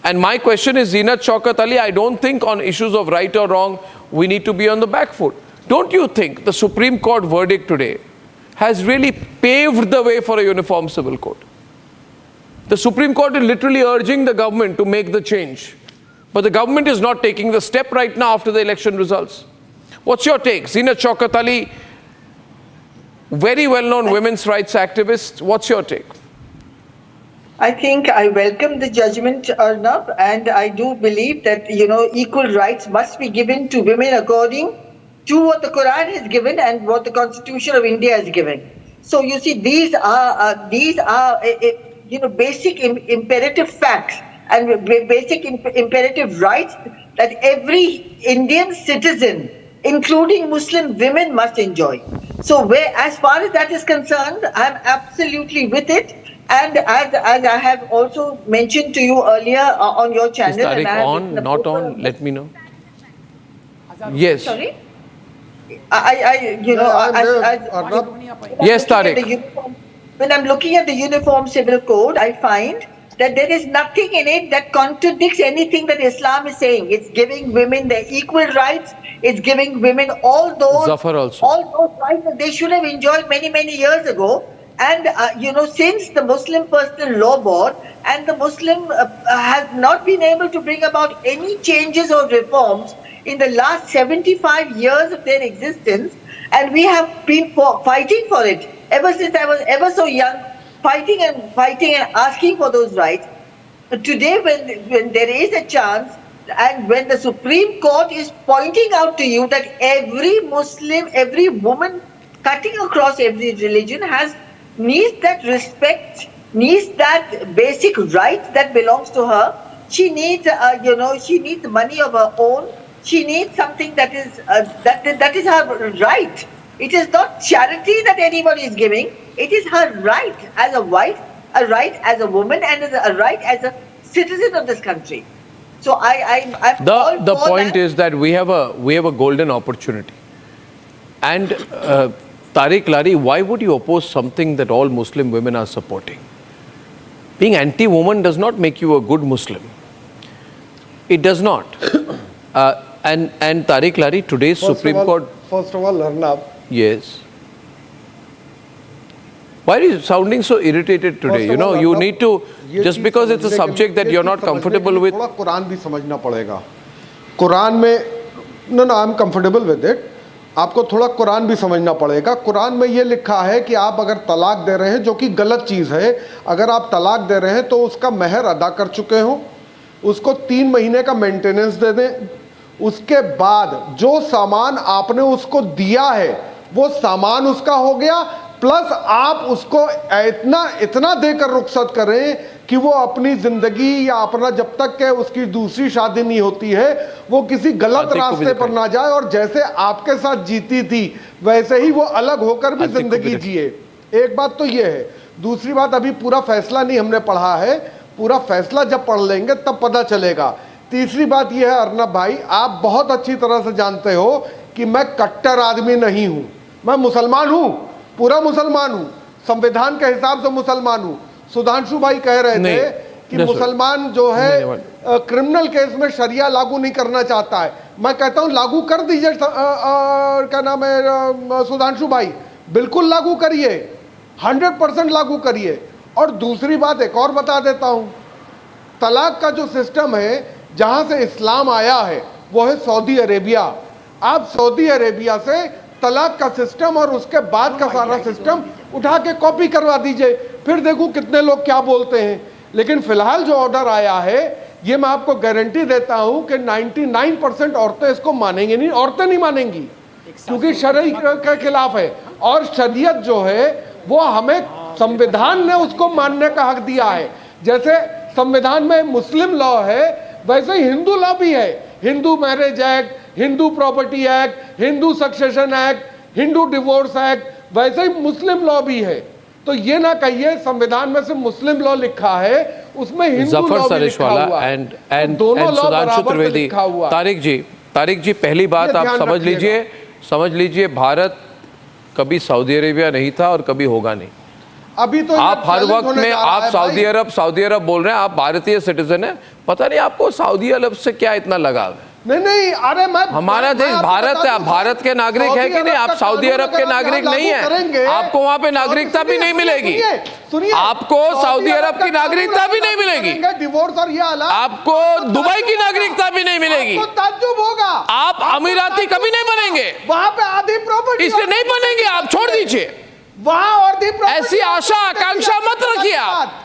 And my question is, Zeenat Shaukat Ali, I don't think on issues of right or wrong, we need to be on the back foot. Don't you think the Supreme Court verdict today has really paved the way for a uniform civil code? The Supreme Court is literally urging the government to make the change. But the government is not taking the step right now after the election results. What's your take? Zeenat Shaukat Ali, very well-known women's rights activist. What's your take? I think I welcome the judgment, Arnab, and I do believe that, equal rights must be given to women according to what the Quran has given and what the Constitution of India has given. So you see, these are basic imperative facts and basic imperative rights that every Indian citizen, including Muslim women, must enjoy. So as far as that is concerned, I'm absolutely with it. And as I have also mentioned to you earlier on your channel, is Tariq on, not on? Let me know. Yes. Sorry. Yes, Tariq. When I'm looking at the Uniform Civil Code, I find that there is nothing in it that contradicts anything that Islam is saying. It's giving women their equal rights. It's giving women all those rights that they should have enjoyed many, many years ago. And, since the Muslim Personal Law Board and the Muslim has not been able to bring about any changes or reforms in the last 75 years of their existence, and we have been fighting for it ever since I was ever so young, fighting and asking for those rights. Today, when there is a chance, and when the Supreme Court is pointing out to you that every Muslim, every woman cutting across every religion needs that respect, needs that basic right that belongs to her. She needs, she needs money of her own. She needs something that is her right. It is not charity that anybody is giving. It is her right as a wife, a right as a woman, and a right as a citizen of this country. So the point is that we have a golden opportunity. And Tariq Lari, why would you oppose something that all Muslim women are supporting? Being anti-woman does not make you a good Muslim. It does not. And Tariq Lari, today's Supreme Court... First of all, Arnab. Yes. Why are you sounding so irritated today? You need to, just because it's a subject that you're not comfortable with. Quran भी समझना पड़ेगा. Quran में, no, I'm comfortable with it. आपको थोड़ा कुरान भी समझना पड़ेगा. कुरान में ये लिखा है कि आप अगर तलाक दे रहे हैं, जो कि गलत चीज़ है, अगर आप तलाक दे रहे हैं तो उसका महर अदा कर चुके हो, उसको 3 महीने का मेंटेनेंस दे दें, उसके बाद जो सामान आपने उसको दिया है वो सामान उसका हो गया, प्लस आप उसको इतना देकर रुखसत करें कि वो अपनी ज़िंदगी या अपना जब तक के उसकी दूसरी शादी नहीं होती है वो किसी गलत रास्ते पर ना जाए और जैसे आपके साथ जीती थी वैसे ही वो अलग होकर भी ज़िंदगी जिए. एक बात तो ये है. दूसरी बात, अभी पूरा फैसला नहीं हमने पढ़ा है, पूरा फैसला जब पढ़ लेंगे तब पता चलेगा. तीसरी बात यह है अर्नब भाई, आप बहुत अच्छी तरह से जानते हो कि मैं कट्टर आदमी नहीं हूँ. मैं मुसलमान हूँ, पूरा मुसलमान हूँ, संविधान के हिसाब से मुसलमान हूँ. सुधांशु भाई कह रहे थे कि मुसलमान जो है क्रिमिनल केस में शरिया लागू नहीं करना चाहता है. मैं कहता हूँ लागू कर दीजिए. क्या नाम है सुधांशु भाई, बिल्कुल लागू करिए, 100% लागू करिए. और दूसरी बात एक और बता देता हूँ, तलाक का जो सिस्टम है जहाँ से इस्लाम आया है वो है सऊदी अरेबिया. आप सऊदी अरेबिया से तलाक का सिस्टम और उसके बाद का सारा सिस्टम उठा के कॉपी करवा दीजिए, फिर देखो कितने लोग क्या बोलते हैं. लेकिन फिलहाल जो ऑर्डर आया है ये मैं आपको गारंटी देता हूं कि 99% औरतें इसको मानेंगी नहीं. औरतें नहीं मानेंगी क्योंकि शरीयत के खिलाफ है, और शरीयत जो है वो हमें संविधान ने उसको मानने का हक दिया है. जैसे संविधान में मुस्लिम लॉ है वैसे ही हिंदू लॉ भी है. Hindu marriage act, Hindu property act, Hindu succession act, Hindu divorce act, वैसे ही मुस्लिम लॉ भी है. तो ये ना कहिए संविधान में से मुस्लिम लॉ लिखा है, उसमें हिंदू लॉ भी लिखा हुआ है. एंड दोनों लॉ सुधांशु बराबर त्रिवेदी. लिखा हुआ. तारिक जी पहली बात आप समझ लीजिए भारत कभी सऊदी अरेबिया नहीं था और कभी होगा नहीं. अभी तो आप ये हर challenge वक्त होने में जा रहा आप है सऊदी अरब बोल रहे हैं, आप भारतीय सिटीजन हैं, पता नहीं आपको सऊदी अरब से क्या इतना लगाव है। नहीं, अरे मैं हमारा मैं देश आपको भारत बता है, दूं, भारत के नागरिक है कि नहीं? आप का सऊदी कानून अरब के अगर आप नागरिक यहाँ नहीं लागू है, करेंगे, आपको वहां पे नागरिकता भी नहीं मिलेगी, सुनिए, आपको सऊदी अरब की नागरिकता भी नहीं मिलेगी, डिवोर्स और ये हालात आपको दुबई की नागरिकता भी नहीं मिलेगी, आपको ताज्जुब होगा, आप अमीराती कभी नहीं बनेंगे, वहां पे आधी प्रॉपर्टी इसलिए नहीं बनेंगे, आप छोड़ दीजिए। वहां और दी प्रॉपर्टी ऐसी आशा आकांक्षा मत रखिए आप।